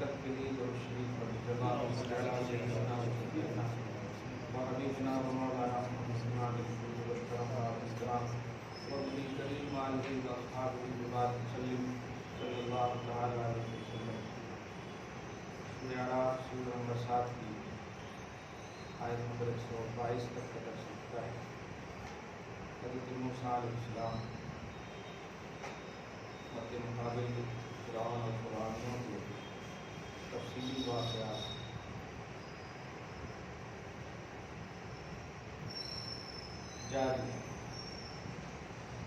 برکت کے لیے درود شریف پڑھ جزاک اللہ سیدنا و حبیبنا و مولانا محمد وابن کریم علیہ واصحابہ وبارک وسلم صلی اللہ تعالی علیہ وسلم۔ سورہ اعراف سورہ نمبر 7 کی آیت نمبر 122 تک کا درس ہوتا ہے۔ حضرت موسیٰ علیہ السلام کے مقابل فرعون اور فرعونیوں کے تفصیلی واقعات جاری ہیں۔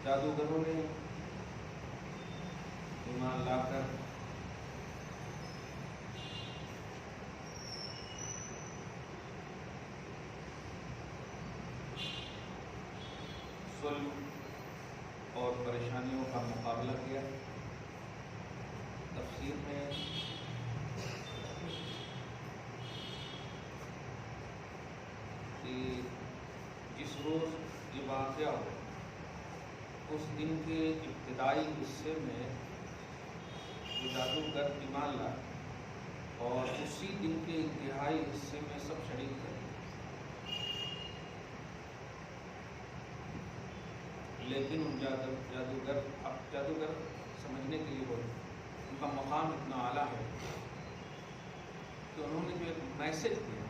جادوگروں نے ایمان لا کر صلح اور پریشانیوں کا مقابلہ کیا۔ تفسیر میں کہ جس روز یہ واقعہ ہو اس دن کے ابتدائی حصے میں وہ جادوگر ایمان لائے اور اسی دن کے انتہائی حصے میں سب شریک تھے، لیکن ان جادوگر سمجھنے کے لیے بولے ان کا مقام اتنا اعلیٰ ہے کہ انہوں نے جو ایک میسج دیا،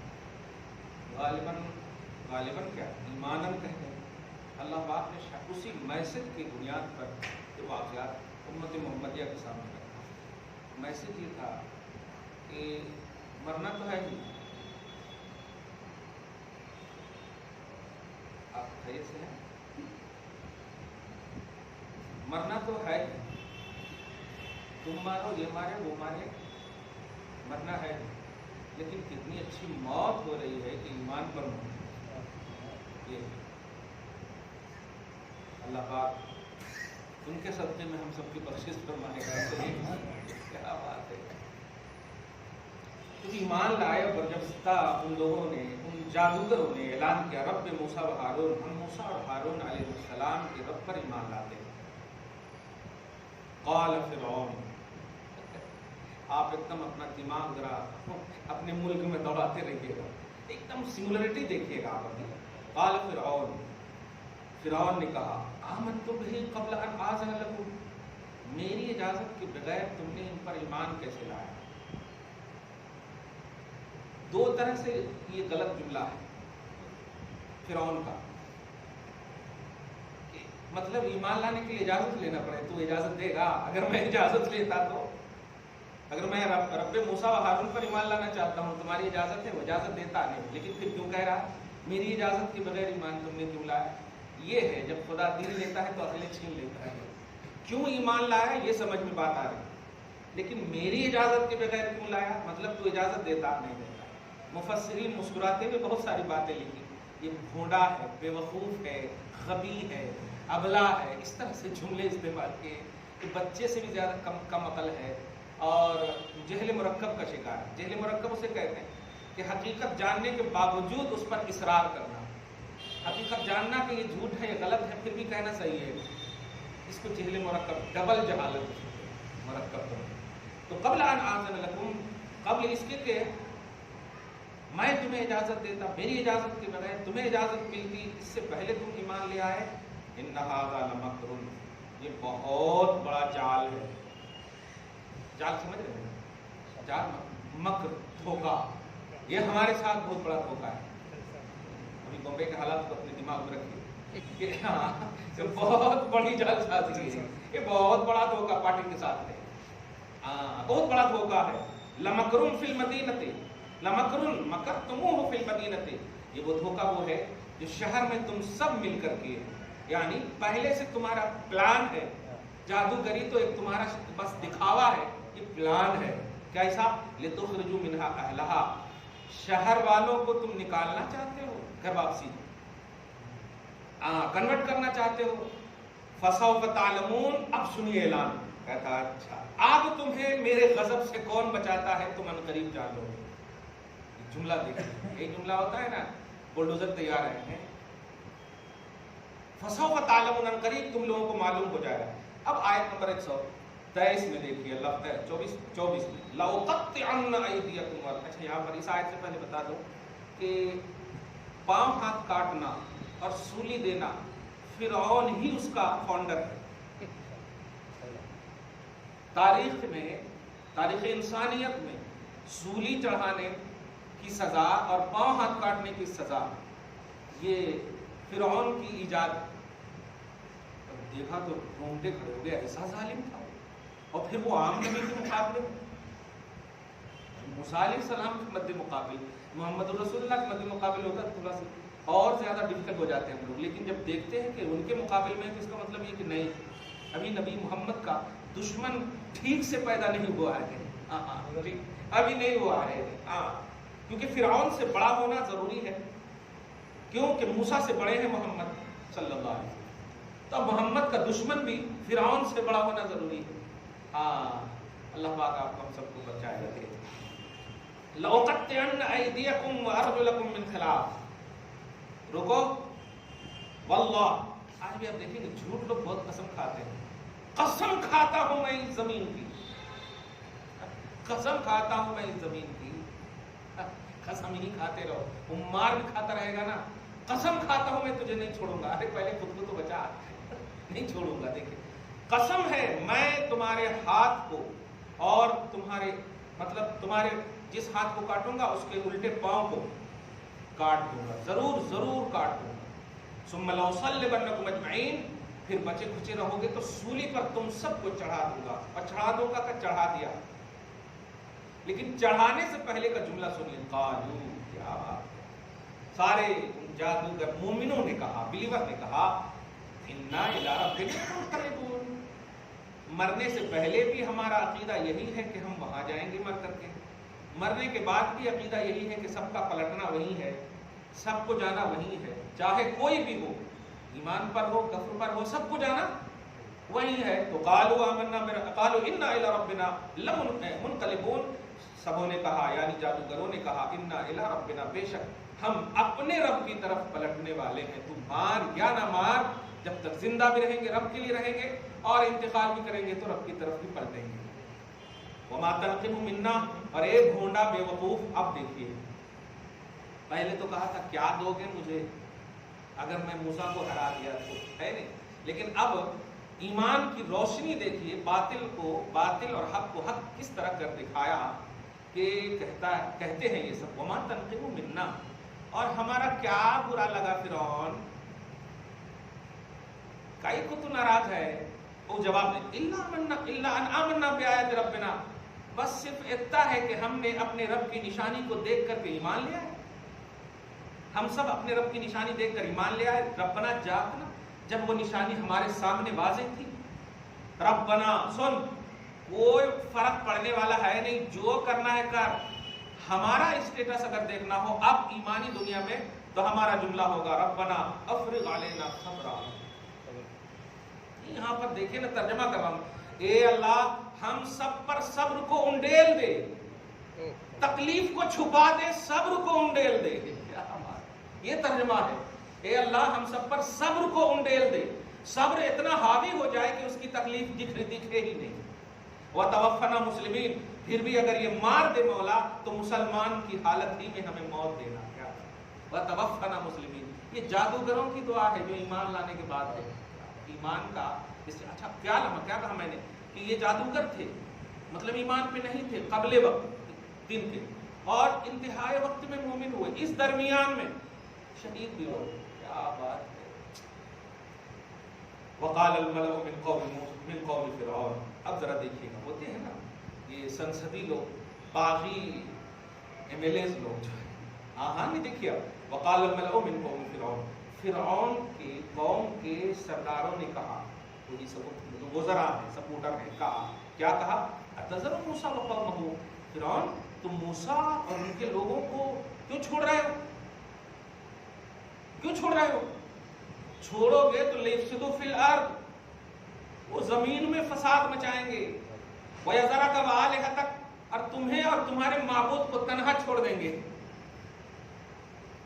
غالباً کیا ایماناً کہتے ہیں، اللہ پاک نے اسی میسج کی بنیاد پر یہ واقعات امت محمدیہ کے سامنے رکھا۔ میسج یہ تھا کہ مرنا تو ہے ہی، آپ خیریت سے ہیں؟ مرنا تو ہے ہی، تم مارو یہ مارے وہ مارے، مرنا ہے، لیکن کتنی اچھی موت ہو رہی ہے کہ ایمان پر موت۔ یہ اللہ پاک ان کے صدقے میں ہم سب کی بخشش فرمائے گا۔ کیا بات ہے! تو ایمان لائے اور جب ان لوگوں نے، ان جادوگروں نے اعلان کیا رب موسیٰ و ہارون، ہم موسیٰ اور ہارون علیہ السلام کے رب پر ایمان لاتے ہیں۔ قال فرعون، آپ ایک دم اپنا دماغ ذرا اپنے ملک میں دوڑاتے رہیے گا، ایک دم سنگولرٹی دیکھیے گا آپ۔ قال فرعون نے کہا آمنت بہ قبل ان آذن لکم، میری اجازت کے بغیر تم نے ان پر ایمان کیسے لایا؟ دو طرح سے یہ غلط جملہ ہے فرعون کا، مطلب ایمان لانے کے لیے اجازت لینا پڑے تو اجازت دے گا، اگر میں اجازت لیتا تو، اگر میں رب موسیٰ و ہارون پر ایمان لانا چاہتا ہوں تمہاری اجازت ہے، وہ اجازت دیتا نہیں، لیکن پھر کیوں کہہ رہا میری اجازت کے بغیر ایمان تم نے کیوں لایا؟ یہ ہے جب خدا دل لیتا ہے تو عقلیں چھین لیتا ہے۔ کیوں ایمان لایا یہ سمجھ میں بات آ رہی، لیکن میری اجازت کے بغیر کیوں لایا، مطلب تو اجازت دیتا نہیں دیتا۔ مفسرین مسکراتے ہوئے بہت ساری باتیں لکھی، یہ بھونڈا ہے، بے وقوف ہے، غبی ہے، ابلا ہے، اس طرح سے جملے استعمال کیے کہ بچے سے بھی زیادہ کم عقل ہے اور جہل مرکب کا شکار ہے۔ جہل مرکب اسے کہتے ہیں کہ حقیقت جاننے کے باوجود اس پر اصرار کرنا، حقیقت جاننا کہ یہ جھوٹ ہے یہ غلط ہے پھر بھی کہنا صحیح ہے، اس کو جہل مرکب، ڈبل جہالت مرکب۔ تو قبل ان آذن لکم، قبل اس کے کہ میں تمہیں اجازت دیتا، میری اجازت کے بغیر تمہیں اجازت ملتی، اس سے پہلے تم ایمان لے آئے، ان ھذا لمکر، یہ بہت بڑا جال ہے۔ جال سمجھ رہے ہیں؟ جال مکر، دھوکہ، یہ ہمارے ساتھ بہت بڑا دھوکہ ہے۔ ابھی بمبئی کے حالات کو اپنے دماغ میں رکھیے کہ ہاں بہت بڑی جال سازی ہے، یہ بہت بڑا دھوکہ پارٹی کے ساتھ ہے، بہت بڑا دھوکہ ہے۔ لمکرن فی المدینۃ، لمکرن مکرتموہ فی المدینۃ، یہ وہ دھوکہ وہ ہے جو شہر میں تم سب مل کر کیے، یعنی پہلے سے تمہارا پلان ہے۔ جادوگری تو ایک تمہارا بس دکھاوا ہے، یہ پلان ہے۔ کیسا؟ لتخرجوا منہا اہلہا، شہر والوں کو تم نکالنا چاہتے ہو، گھر واپسی کنورٹ کرنا چاہتے ہو۔ فسوف تعلمون، اب سنیے اعلان، کہتا اچھا اب تمہیں میرے غضب سے کون بچاتا ہے تم عنقریب جان لو گے۔ جملہ دیکھیں، یہ جملہ ہوتا ہے نا بلڈوزر تیار ہے، فسوف تعلمون، عنقریب تم لوگوں کو معلوم ہو جائے گا۔ اب آیت نمبر 100، 23 میں دیکھیے اللہ 24 میں لَأُقَطِّعَنَّ أَيْدِيَكُمْ. اچھا یہاں پر اس آیت سے پہلے بتا دو کہ پاؤں ہاتھ کاٹنا اور سولی دینا فرعون ہی اس کا فاؤنڈر ہے. تاریخ میں، تاریخ انسانیت میں سولی چڑھانے کی سزا اور پاؤں ہاتھ کاٹنے کی سزا یہ فرعون کی ایجاد. دیکھا تو رونگٹے کھڑے ہو گئے، ایسا ظالم تھا. اور پھر وہ عام نبی کے مقابلے، موسیٰ علیہ السلام کے مد مقابل، محمد رسول اللہ کے مد مقابل ہوتا ہے تھوڑا سا اور زیادہ ڈیفیکلٹ ہو جاتے ہیں ہم لوگ. لیکن جب دیکھتے ہیں کہ ان کے مقابل میں، تو اس کا مطلب یہ کہ نہیں، ابھی نبی محمد کا دشمن ٹھیک سے پیدا نہیں ہوا ہے. ابھی نہیں ہوا ہے. کیونکہ فرعون سے بڑا ہونا ضروری ہے. کیوں کہ موسیٰ سے بڑے ہیں محمد صلی اللہ علیہ وسلم. تو محمد کا دشمن بھی فرعون سے بڑا ہونا ضروری ہے. اللہ پاک آپ کو ہم سب کو بچائے رکھے. لَأُقَطِّعَنَّ أَيْدِيَكُمْ وَأَرْجُلَكُمْ مِنْ خِلَافٍ. رکو واللہ. آج بھی آپ دیکھیں گے جھوٹ لوگ بہت قسم کھاتے ہیں. قسم کھاتا ہوں میں اس زمین کی، قسم کھاتا ہوں میں اس زمین کی. قسم ہی کھاتے رہو، وہ مار بھی کھاتا رہے گا نا. قسم کھاتا ہوں میں تجھے نہیں چھوڑوں گا. ارے پہلے خود کو تو بچا. نہیں چھوڑوں گا. دیکھیں قسم ہے میں تمہارے ہاتھ کو اور تمہارے تمہارے جس ہاتھ کو کاٹوں گا اس کے الٹے پاؤں کو کاٹ دوں گا. ضرور ضرور کاٹ دوں گا. ثم لأصلبنکم اجمعین. پھر بچے کھچے رہو گے تو سولی پر تم سب کو چڑھا دوں گا. اور چڑھا دوں گا کہ چڑھا دیا. لیکن چڑھانے سے پہلے کا جملہ سنیے. قالو، کیا سارے جادوگر مومنوں نے کہا، بلیور نے کہا، انا الی ربنا منقلبون. مرنے سے پہلے بھی ہمارا عقیدہ یہی ہے کہ ہم وہاں جائیں گے مر کر کے. مرنے کے بعد بھی عقیدہ یہی ہے کہ سب کا پلٹنا وہی ہے، سب کو جانا وہی ہے. چاہے کوئی بھی ہو، ایمان پر ہو کفر پر ہو، سب کو جانا وہی ہے. تو قالوا انا الی ربنا لمنقلبون. سبوں نے کہا، یعنی جادوگروں نے کہا، انا الی ربنا، بے شک ہم اپنے رب کی طرف پلٹنے والے ہیں. تو مار یا نہ مار، جب تک زندہ بھی رہیں گے رب کے لیے رہیں گے، اور انتقال بھی کریں گے تو رب کی طرف بھی پلٹیں گے. وما تنقم منا. اور اے بھونڈا بے وقوف، اب دیکھیے پہلے تو کہا تھا کیا دو گے مجھے اگر میں موسیٰ کو ہرا دیا تو، ہے نہیں. لیکن اب ایمان کی روشنی دیکھیے، باطل کو باطل اور حق کو حق کس طرح کر دکھایا کہ کہتے ہیں یہ سب وما تنقم منا. اور ہمارا کیا برا لگا فرعون، کئی کو تو ناراض ہے. وہ جواب دے الا ان آمنا بآیات ربنا. بس صرف اتنا ہے کہ ہم نے اپنے رب کی نشانی کو دیکھ کر کے ایمان لیا ہے. ہم سب اپنے رب کی نشانی دیکھ کر ایمان لے آئے. ربنا جاءنا، جب وہ نشانی ہمارے سامنے واضح تھی. ربنا سن، کوئی فرق پڑنے والا ہے نہیں، جو کرنا ہے کر. ہمارا اسٹیٹس اگر دیکھنا ہو اب ایمانی دنیا میں تو ہمارا جملہ ہوگا ربنا افرغ علینا صبرا. یہاں پر دیکھیں نا، ترجمہ کر رہا ہوں، اے اللہ ہم سب پر صبر کو انڈیل دے، تکلیف کو چھپا دے، صبر کو انڈیل دے. یہ ترجمہ ہے. اے اللہ ہم سب پر صبر کو انڈیل دے، صبر اتنا حاوی ہو جائے کہ اس کی تکلیف دکھے ہی نہیں. وتوفنا مسلمین. پھر بھی اگر یہ مار دے مولا تو مسلمان کی حالت ہی میں ہمیں موت دینا. کیا وتوفنا مسلمین، یہ جادوگروں کی دعا ہے جو ایمان لانے کے بعد ہے. ایمان کا اچھا کیا کہا میں نے کہ یہ جادوگر تھے، مطلب ایمان پہ نہیں تھے، قبل وقت دن تھے، اور انتہائی وقت میں مومن ہوئے. اس درمیان میں شہید بھی ہو. کیا بات ہے. وقال الملأ من قوم فرعون. اب ذرا دیکھیے گا، ہوتے ہیں نا یہ سنسدی لوگ، باغی MLAs لوگ جو ہے، ہاں نہیں دیکھیے. وقال الملأ من قوم فرعون. فرعون کے قوم کے سرداروں نے کہا، وہی سب وزراء ہیں، سپورٹر ہیں، کہا کیا کہا؟ اتذر موسیٰ وقومہ. فرعون تم موسیٰ اور ان کے لوگوں کو کیوں چھوڑ رہے ہو؟ کیوں چھوڑ رہے ہو؟ چھوڑو گے تو لیفسدوا فی الارض، وہ زمین میں فساد مچائیں گے. وَيَذَرَكَ وَآلِهَتَكَ، اور تمہیں اور تمہارے معبود کو تنہا چھوڑ دیں گے.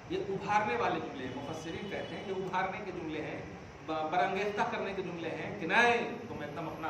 یہ ابھارنے والے جملے ہیں. مفسرین کہتے ہیں یہ ابھارنے کے جملے ہیں، برانگیختہ کرنے کے جملے ہیں کہ نہیں تم ایک دم اپنا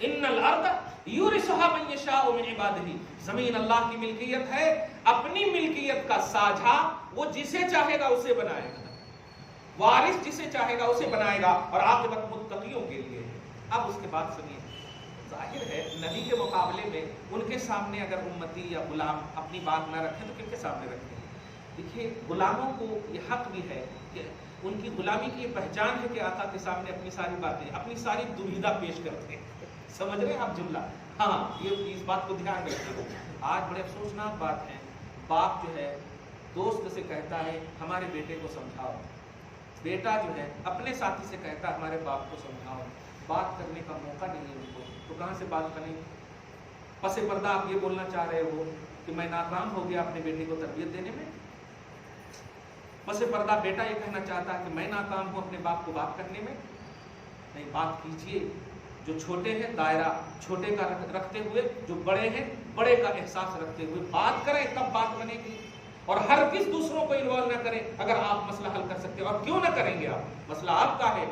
ان الارض یورثها من یشاء من عباده، زمین اللہ کی ملکیت ہے، اپنی ملکیت کا ساجھا وہ جسے چاہے گا اسے بنائے گا، وارث جسے چاہے گا اسے بنائے گا، اور عاقبت متقیوں کے لیے ہے۔ اب اس کے بعد سنیے، ظاہر ہے نبی کے مقابلے میں ان کے سامنے اگر امتی یا غلام اپنی بات نہ رکھیں تو کن کے سامنے رکھیں؟ دیکھیے غلاموں کو یہ حق بھی ہے کہ ان کی غلامی کی یہ پہچان ہے کہ آقا کے سامنے اپنی ساری باتیں، اپنی ساری دویدہ پیش کرتے ہیں۔ سمجھ رہے ہیں آپ جملہ؟ ہاں، یہ اس بات کو دھیان رکھیے۔ آج بڑے افسوسناک بات ہے، باپ جو ہے دوست سے کہتا ہے ہمارے بیٹے کو سمجھاؤ، بیٹا جو ہے اپنے ساتھی سے کہتا ہے ہمارے باپ کو سمجھاؤ، بات کرنے کا موقع نہیں ہے ان کو، تو کہاں سے بات بنے گی؟ پس پردہ آپ یہ بولنا چاہ رہے ہو کہ میں ناکام ہو گیا اپنے بیٹے کو تربیت دینے میں؟ پس پردہ بیٹا یہ کہنا چاہتا ہے کہ میں ناکام ہوں اپنے باپ کو بات کرنے میں؟ نہیں، بات کیجئے، جو چھوٹے ہیں دائرہ چھوٹے کا رکھتے ہوئے، جو بڑے ہیں بڑے کا احساس رکھتے ہوئے بات کریں، تب بات بنے گی۔ اور ہر کس دوسروں کو انوالو نہ کریں اگر آپ مسئلہ حل کر سکتے ہو، اور کیوں نہ کریں گے؟ آپ مسئلہ آپ کا ہے،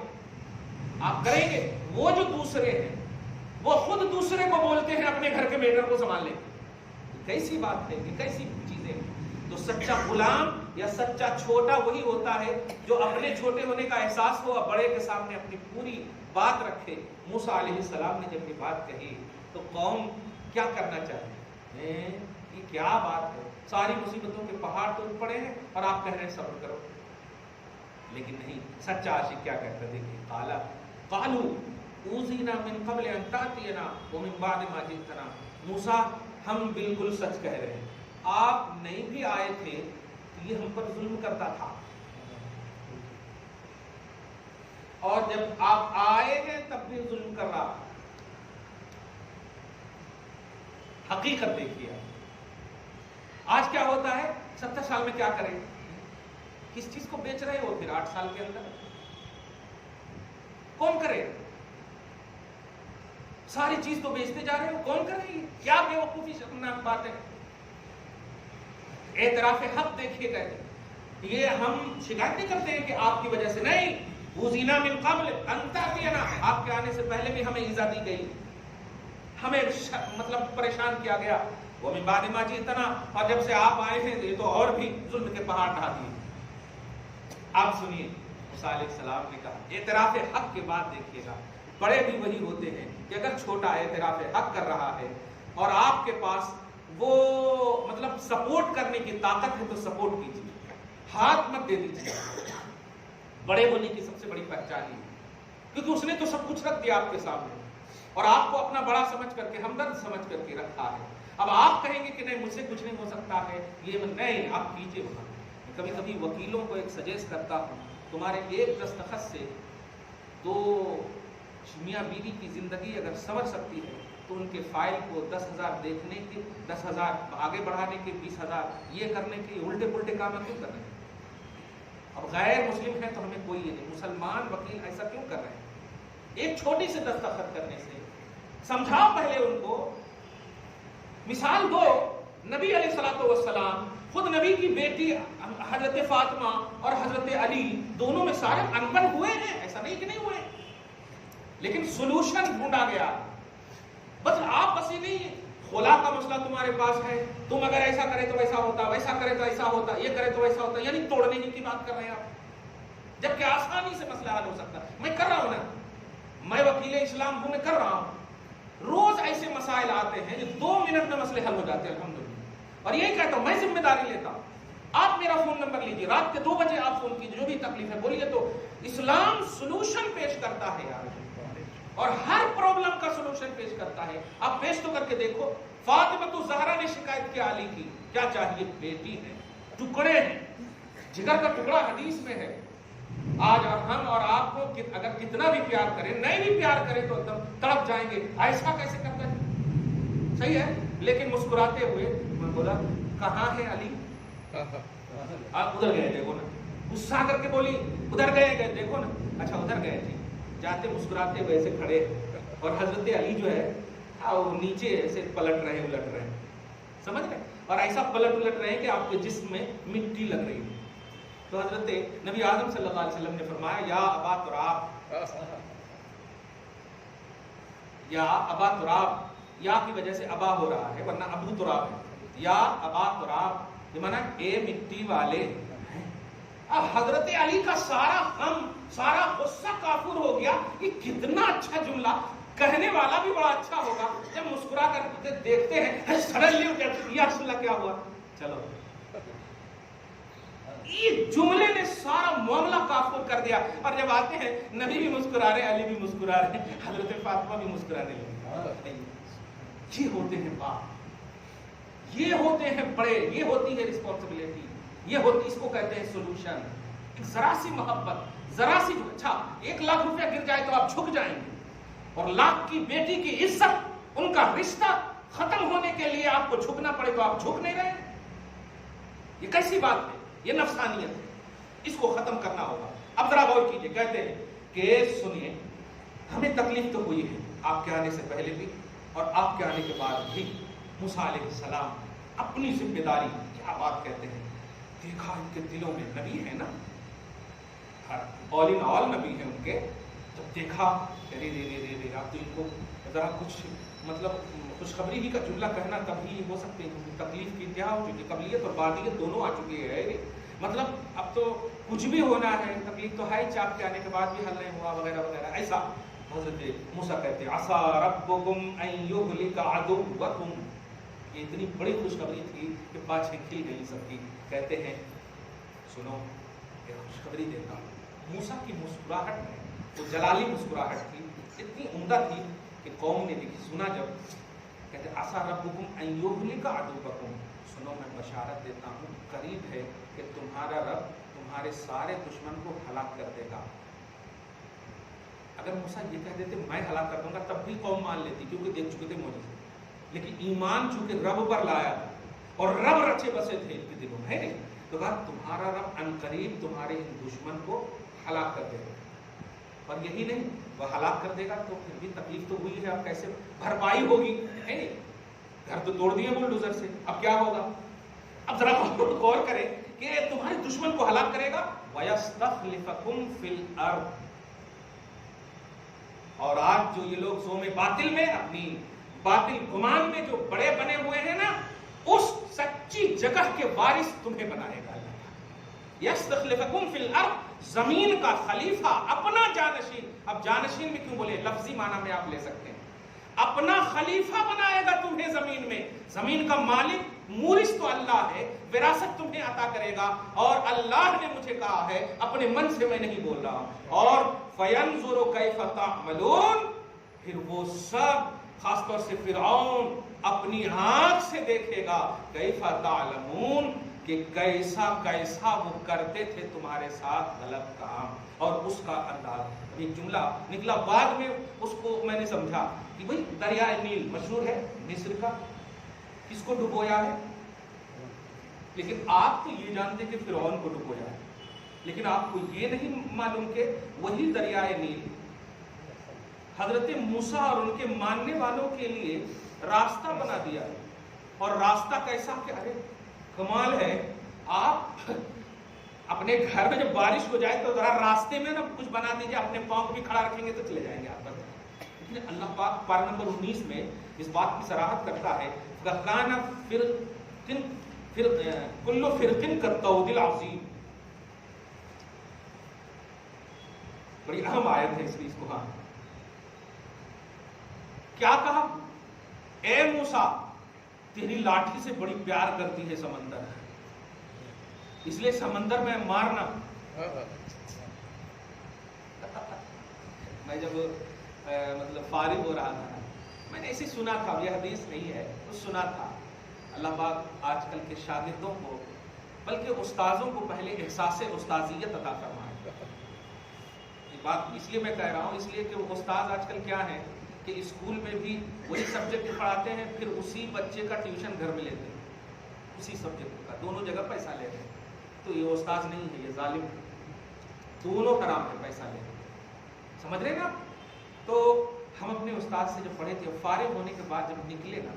آپ کریں گے۔ وہ جو دوسرے ہیں وہ خود دوسرے کو بولتے ہیں اپنے گھر کے میٹر کو سنبھال لیں، کیسی بات ہے، یہ کیسی چیزیں ہیں؟ تو سچا غلام یا سچا چھوٹا وہی ہوتا ہے جو اپنے چھوٹے ہونے کا احساس ہو اور بڑے کے سامنے اپنی پوری بات رکھے۔ موسیٰ علیہ السلام نے جب یہ بات کہی تو قوم کیا کرنا چاہتے ہیں؟ یہ کیا بات ہے، ساری مصیبتوں کے پہاڑ ٹوٹ پڑے ہیں اور آپ کہہ رہے ہیں صبر کرو۔ لیکن نہیں، سچا عاشق کیا کہتا ہے؟ دیکھیے، قالوا اوذینا من قبل ان تأتینا ومن بعد ما جئتنا۔ موسیٰ ہم بالکل سچ کہہ رہے ہیں، آپ نہیں بھی آئے تھے یہ ہم پر ظلم کرتا تھا، اور جب آپ آئے ہیں تب بھی ظلم کر رہا۔ حقیقت دیکھیے، آج کیا ہوتا ہے، 70 سال میں کیا کریں؟ کس چیز کو بیچ رہے ہو پھر 8 سال کے اندر؟ کون کرے؟ ساری چیز تو بیچتے جا رہے ہو، کون کرے؟ کیا بے وقوفی شرمناک بات ہے۔ اعتراف حق دیکھیے گئے، یہ ہم شکایت نہیں کرتے ہیں کہ آپ کی وجہ سے، نہیں، اوذینا من قبل ان تأتینا، آپ کے آنے سے پہلے بھی ہمیں ایذا دی گئی، ہمیں مطلب پریشان کیا گیا، ومن بعد ما جئتنا، اور جب سے آپ آئے ہیں یہ تو اور بھی ظلم کے پہاڑ ڈھا دیے۔ آپ سنیے، موسیٰ علیہ السلام نے کہا، اعتراف حق کے بعد دیکھیے گا، بڑے بھی وہی ہوتے ہیں کہ اگر چھوٹا اعتراف حق کر رہا ہے اور آپ کے پاس وہ مطلب سپورٹ کرنے کی طاقت ہے تو سپورٹ کیجیے، ہاتھ مت دے دیجیے۔ بڑے ہونے کی سب سے بڑی پہچان ہے، کیونکہ اس نے تو سب کچھ رکھ دیا آپ کے سامنے اور آپ کو اپنا بڑا سمجھ کر کے، ہمدرد سمجھ کر کے رکھا ہے۔ اب آپ کہیں گے کہ نہیں مجھ سے کچھ نہیں ہو سکتا ہے، یہ نہیں، آپ کیجیے وہاں۔ کبھی کبھی وکیلوں کو ایک سجیسٹ کرتا ہوں، تمہارے ایک دستخط سے تو میاں بیوی کی زندگی اگر سنور سکتی ہے تو ان کے فائل کو 10,000 دیکھنے کے، 10,000 آگے بڑھانے کے، 20,000 یہ کرنے کے، الٹے پلٹے کام کیوں کر رہے ہیں؟ اب غیر مسلم ہے تو ہمیں کوئی یہ نہیں، مسلمان وکیل ایسا کیوں کر رہے ہیں؟ ایک چھوٹی سے دستخط کرنے سے سمجھاؤ پہلے ان کو، مثال دو۔ نبی علیہ الصلوۃ والسلام، خود نبی کی بیٹی حضرت فاطمہ اور حضرت علی دونوں میں سارے انبن ہوئے ہیں، ایسا نہیں کہ نہیں ہوئے، لیکن سولوشن ڈھونڈا گیا۔ بس آپ بس یہ نہیں، خلا کا مسئلہ تمہارے پاس ہے، تم اگر ایسا کرے تو ایسا ہوتا، ویسا کرے تو ایسا ہوتا، یہ کرے تو ایسا ہوتا، یعنی توڑنے کی بات کر رہے ہیں آپ، جبکہ آسانی سے مسئلہ حل ہو سکتا۔ میں کر رہا ہوں نا، میں وکیل اسلام ہوں، میں کر رہا ہوں، روز ایسے مسائل آتے ہیں جو 2 منٹ میں مسئلے حل ہو جاتے ہیں الحمدللہ، اور یہی کہتا ہوں میں ذمہ داری لیتا ہوں۔ آپ میرا فون نمبر لیجیے، رات کے 2 بجے آپ فون کیجیے، جو بھی تکلیف ہے بولیے، تو اسلام سولوشن پیش کرتا ہے یار، اور ہر پرابلم کا سولوشن پیش کرتا ہے۔ آپ پیش تو کر کے دیکھو۔ فاطمہ الزہرا نے شکایت کی علی کی، کیا چاہیے؟ بیٹی ہے، ٹکڑے ہیں، جگر کا ٹکڑا حدیث میں ہے۔ آج اور ہم اور آپ کو اگر کتنا بھی پیار کریں، نہیں بھی پیار کریں تو ایک دم تڑپ جائیں گے، ایسا کیسے کرتا ہے؟ صحیح ہے، لیکن مسکراتے ہوئے میں بولا کہاں ہے علی؟ آپ ادھر گئے، دیکھو نا، غصہ کر کے بولی ادھر گئے، دیکھو نا، اچھا ادھر گئے تھے، جاتے مسکراتے ہوئے ایسے کھڑے، اور حضرت علی جو ہے وہ نیچے ایسے پلٹ رہے الٹ رہے، سمجھ رہے، اور ایسا پلٹ الٹ رہے کہ آپ کے جسم میں مٹی لگ رہی ہے۔ تو حضرت نبی اعظم صلی اللہ علیہ وسلم نے فرمایا یا ابا تراب، یا ابا تراب، یا کی وجہ سے ابا ہو رہا ہے ورنہ ابو تراب ہے. یا ابا تراب یہ مانا اے مٹی والے. اب حضرت علی کا سارا غم سارا غصہ کافور ہو گیا. یہ کتنا اچھا جملہ، کہنے والا بھی بڑا اچھا ہوگا. جب مسکرا کر دیکھتے ہیں سڈنلی یا رسول اللہ کیا ہوا، چلو یہ جملے نے سارا معاملہ کافر کر دیا. اور جب آتے ہیں نبی بھی مسکرا رہے، علی بھی مسکرا رہے، حضرت فاطمہ بھی مسکرانے لگی. یہ ہوتے ہیں باپ، یہ ہوتے ہیں بڑے، یہ ہوتی ہے رسپانسبلٹی، یہ ہوتی، اس کو کہتے ہیں سولوشن. ذرا سی محبت، ذرا سی، اچھا 1,00,000 روپیہ گر جائے تو آپ جھک جائیں گے، اور لاکھ کی بیٹی کی عزت، ان کا رشتہ ختم ہونے کے لیے آپ کو جھکنا پڑے تو آپ جھک نہیں رہے. یہ کیسی بات ہے؟ یہ نفسانیت ہے، اس کو ختم کرنا ہوگا. اب ذرا غور کیجئے، کہتے ہیں کہ سنیے ہمیں تکلیف تو ہوئی ہے آپ کے آنے سے پہلے بھی اور آپ کے آنے کے بعد بھی. موسیٰ علیہ السلام اپنی ذمہ داری، کیا بات کہتے ہیں، دیکھا ان کے دلوں میں، نبی ہے نا، آل ان آل نبی ہے ان کے. جب دیکھا ارے آپ تو ان کو ذرا کچھ مطلب خوشخبری ہی کا جملہ کہنا تب ہی ہو سکتے ہیں، تکلیف کی انتہا ہو چکی، قبلیت اور بادیت دونوں آ چکی ہے. مطلب اب تو کچھ بھی ہونا ہے، تکلیف تو ہے ہی، چاپ کے آنے کے بعد بھی حل نہیں ہوا وغیرہ وغیرہ. ایسا حضرت موسیٰ کہتے ہیں عسیٰ ربکم ان یہلک عدوکم. یہ اتنی بڑی خوشخبری تھی کہ پاچھیں کھل گئی سب کی. کہتے ہیں سنو ایک خوشخبری دیتا ہوں. موسیٰ کی مسکراہٹ میں وہ جلالی مسکراہٹ تھی، اتنی عمدہ تھی کہ قوم نے دیکھی. سنا جب کہتے عسیٰ ربکم ان یہلک عدوکم، سنو میں بشارت دیتا ہوں، قریب ہے کہ تمہارا رب تمہارے سارے دشمن کو ہلاک کر دے گا. اگر موسیٰ یہ کہہ دیتے میں ہلاک کر دوں گا تب بھی قوم مان لیتی، کیونکہ دیکھ چکے تھے معجزے. لیکن ایمان چونکہ رب پر لایا اور رب رچے بسے تھے ان کے دلوں میں، ہے تو کہا تمہارا رب ان قریب تمہارے ان دشمن کو ہلاک کر دے گا. اور یہی نہیں، وہ ہلاک کر دے گا تو پھر بھی تکلیف تو ہوئی ہے، اب کیسے بھرپائی ہوگی، ہے نہیں، گھر تو توڑ دیے بلڈوزر سے، اب کیا ہوگا. اب ذرا غور کریں کہ تمہارے دشمن کو ہلاک کرے گا. وَيَسْتَخْلِفَكُمْ فِي الْأَرْضِ. اور آج جو یہ لوگ زوم باطل میں، اپنی باطل گمان میں جو بڑے بنے ہوئے ہیں نا، اس سچی جگہ کے وارث تمہیں بنائے گا اللہ. یستخلفکم فی الارض، زمین کا خلیفہ، اپنا جانشین. اب جانشین میں کیوں بولے، لفظی معنی میں آپ لے سکتے ہیں، اپنا خلیفہ بنائے گا تمہیں زمین میں. زمین کا مالک مورث تو اللہ ہے، وراثت تمہیں عطا کرے گا. اور اللہ نے مجھے کہا ہے، اپنے من سے میں نہیں بول رہا. اور فَيَنْظُرُ كَيْفَ تَعْمَلُونَ، پھر وہ سب خاص طور سے فرعون اپنی آنکھ سے دیکھے گا کیفَ تَعْلَمُونَ، کہ کیسا کیسا وہ کرتے تھے تمہارے ساتھ غلط کام. اور اس کا انداز، ایک جملہ نکلا بعد میں، اس کو میں نے سمجھا کہ بھئی دریائے نیل مشہور ہے مصر کا، کس کو ڈبویا ہے؟ لیکن آپ تو یہ جانتے کہ فرعون کو ڈبویا ہے، لیکن آپ کو یہ نہیں معلوم کہ وہی دریائے نیل حضرت موسیٰ اور ان کے ماننے والوں کے لیے راستہ بنا دیا ہے. اور راستہ کیسا کہ ارے کمال ہے، آپ اپنے گھر میں جب بارش ہو جائے تو ذرا راستے میں نا کچھ بنا دیجئے، اپنے پاؤں کو بھی کھڑا رکھیں گے تو چلے جائیں گے آپ پر. لیکن اللہ پاک پارہ نمبر 19 میں اس بات کی صراحت کرتا ہے فَكَانَ كُلُّ فِرْقٍ كَالطَّوْدِ الْعَظِيمِ. بڑی اہم آیت ہے اس لیے اس کو. ہاں کیا کہا، اے موسیٰ تیری لاٹھی سے بڑی پیار کرتی ہے سمندر، اس لیے سمندر میں مارنا. میں جب مطلب فارغ ہو رہا تھا، میں نے ایسے سنا تھا، یہ حدیث نہیں ہے، تو سنا تھا اللہ پاک آج کل کے شاگردوں کو بلکہ استاذوں کو پہلے احساس استاذیت عطا فرمائے. یہ بات اس لیے میں کہہ رہا ہوں، اس لیے کہ وہ استاذ آج کل کیا ہے کہ اسکول میں بھی وہی سبجیکٹ پڑھاتے ہیں، پھر اسی بچے کا ٹیوشن گھر میں لیتے ہیں، اسی سبجیکٹ کا، دونوں جگہ پیسہ لیتے ہیں. تو یہ استاذ نہیں ہے، یہ ظالم، دونوں حرام ہے، پیسہ لیتے ہیں. سمجھ رہے نا؟ تو ہم اپنے استاد سے جب پڑھے تھے، فارغ ہونے کے بعد جب نکلے نا،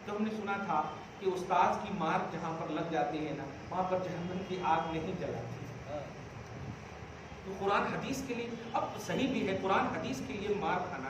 تو ہم نے سنا تھا کہ استاد کی مار جہاں پر لگ جاتی ہے نا، وہاں پر جہنم کی آگ نہیں جلاتی. تو قرآن حدیث کے لیے اب صحیح بھی ہے، قرآن حدیث کے لیے مار کھانا